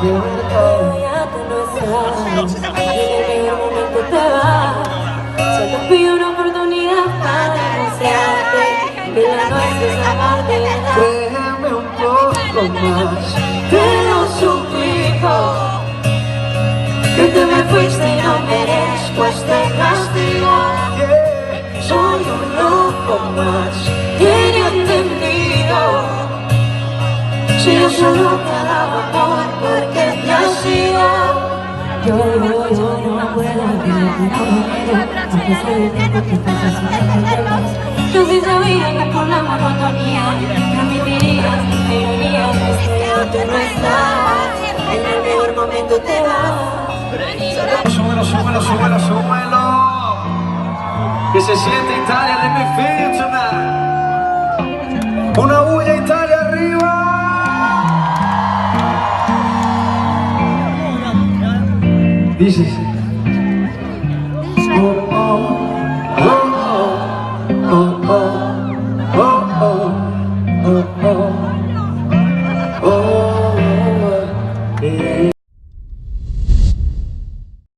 de verdad. Ya que no estás, en el mejor momento te vas. Solo pido una oportunidad para demostrarte que la nuestra es amar de verdad. Créeme un poco más, Te lo suplico, que te me fuiste y no merezco este castigo. yeah. Soy un loco más, que no he entendido. Si yo solo te daba amor, porque te has ido. Yo no puedo olvidarte, a pesar de tiempo que pasas sin que me llevas. Yo sí sabía que por la monotonía transmitirías ironías, pero tú no estás, en el mejor momento te vas. Súbelo, súbelo, súbelo, súbelo. Que se siente Italia, let me feel tonight. Una bulla Italia arriba. Dices.